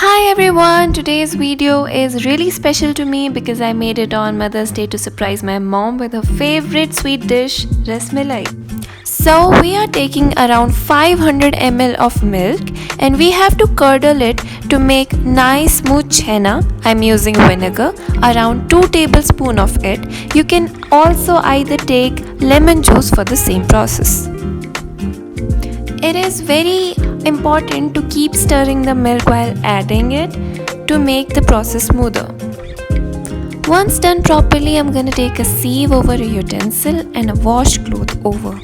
Hi everyone, today's video is really special to me because I made it on Mother's Day to surprise my mom with her favorite sweet dish, Rasmalai. So we are taking around 500 ml of milk and we have to curdle it to make nice smooth chena. I'm using vinegar, around 2 tablespoons of it. You can also either take lemon juice for the same process. It is very important to keep stirring the milk while adding it to make the process smoother. Once done properly, I'm going to take a sieve over a utensil and a washcloth over.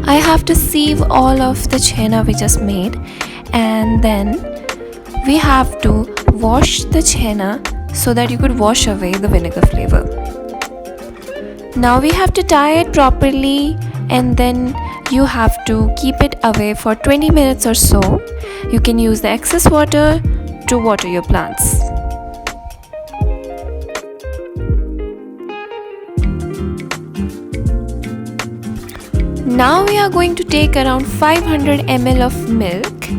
I have to sieve all of the chena we just made, and then we have to wash the chena so that you could wash away the vinegar flavor. Now we have to tie it properly, and then you have to keep it away for 20 minutes or so. You can use the excess water to water your plants. Now we are going to take around 500 ml of milk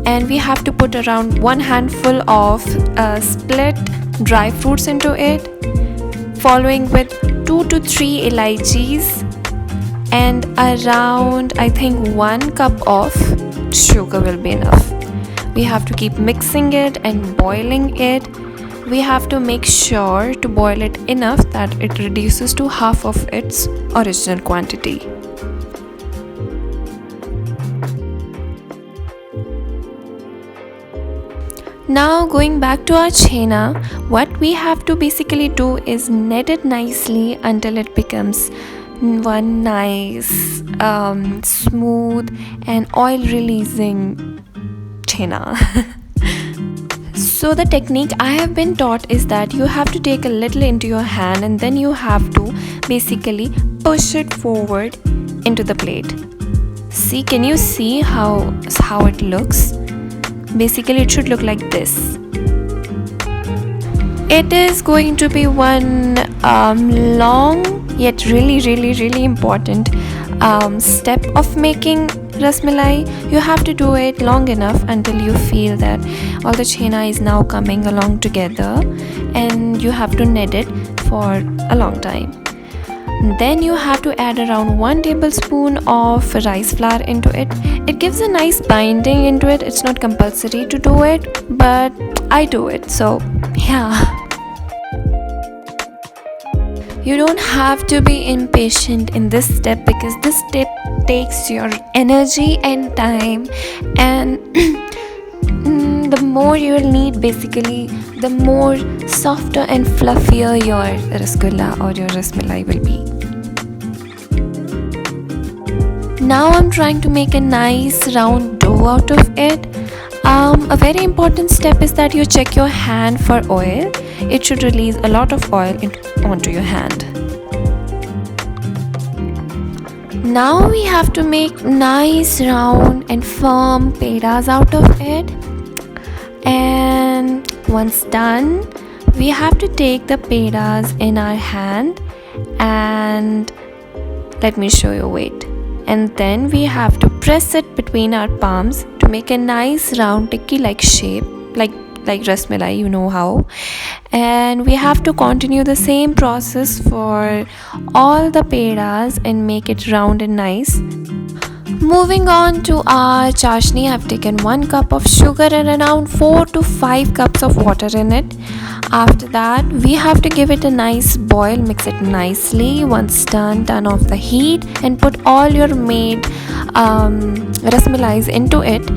and we have to put around 1 handful of split dry fruits into it, following with 2 to 3 Ilaichis and around I think 1 cup of sugar will be enough. We have to keep mixing it and boiling it. We have to make sure to boil it enough that it reduces to half of its original quantity. Now going back to our chena, what we have to basically do is knead it nicely until it becomes one nice smooth and oil releasing chena. So the technique I have been taught is that you have to take a little into your hand and then you have to basically push it forward into the plate. See, can you see how it looks? Basically it should look like this. It is going to be one long yet really important step of making rasmalai. You have to do it long enough until you feel that all the chena is now coming along together, and you have to knead it for a long time. Then you have to add around 1 tablespoon of rice flour into it. It gives a nice binding into it. It's not compulsory to do it, but I do it, so yeah. You don't have to be impatient in this step because this step takes your energy and time, and the more you will need, basically the more softer and fluffier your rasgulla or your rasmalai will be. Now I'm trying to make a nice round dough out of it. A very important step is that you check your hand for oil. It should release a lot of oil onto your hand. Now we have to make nice round and firm pedas out of it. And once done, we have to take the pedas in our hand and let me show you, wait. And then we have to press it between our palms to make a nice round tikki like shape, like rasmalai, you know how. And we have to continue the same process for all the pedas and make it round and nice. Moving on to our chashni, I've taken 1 cup of sugar and around 4 to 5 cups of water in it. After that, we have to give it a nice boil, mix it nicely. Once done, turn off the heat and put all your made rasmalais into it.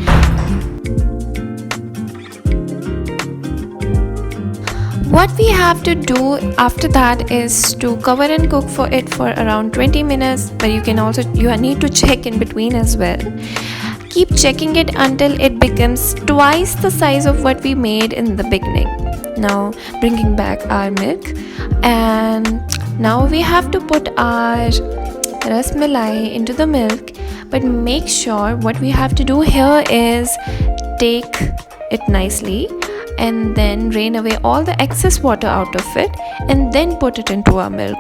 What we have to do after that is to cover and cook for it for around 20 minutes, but you need to check in between as well. Keep checking it until it becomes twice the size of what we made in the beginning. Now bringing back our milk, and now we have to put our rasmalai into the milk, but make sure what we have to do here is take it nicely and then drain away all the excess water out of it and then put it into our milk.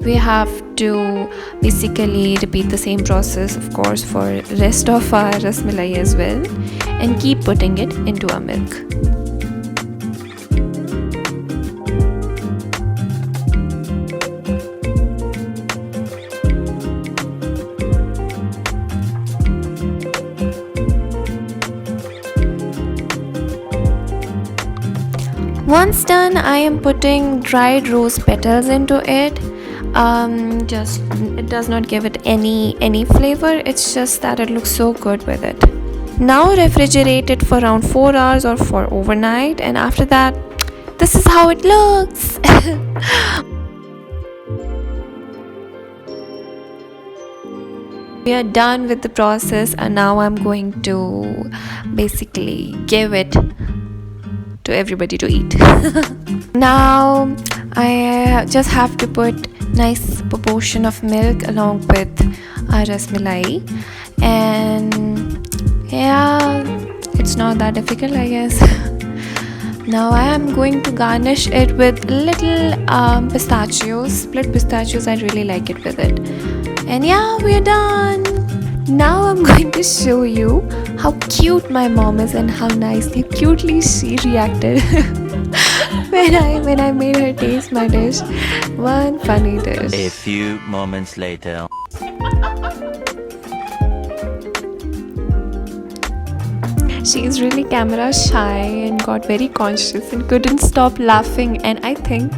We have to basically repeat the same process, of course, for rest of our rasmalai as well. and keep putting it into our milk. Once done, I am putting dried rose petals into it. Just it does not give it any flavor. It's just that it looks so good with it. Now refrigerate it for around 4 hours or for overnight, and after that, this is how it looks. We are done with the process, and now I'm going to basically give it to everybody to eat. Now I just have to put nice proportion of milk along with our rasmalai, and yeah, it's not that difficult, I guess. Now I am going to garnish it with little pistachios, split pistachios. I really like it with it. And yeah, we're done. Now I'm going to show you how cute my mom is and how cutely she reacted when I made her taste my dish. One funny dish. A few moments later. She is really camera shy and got very conscious and couldn't stop laughing, and I think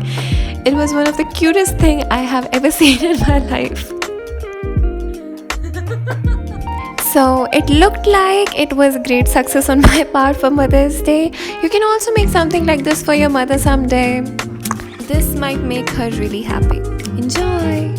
it was one of the cutest thing I have ever seen in my life. So it looked like it was a great success on my part for Mother's Day. You can also make something like this for your mother someday. This might make her really happy. Enjoy!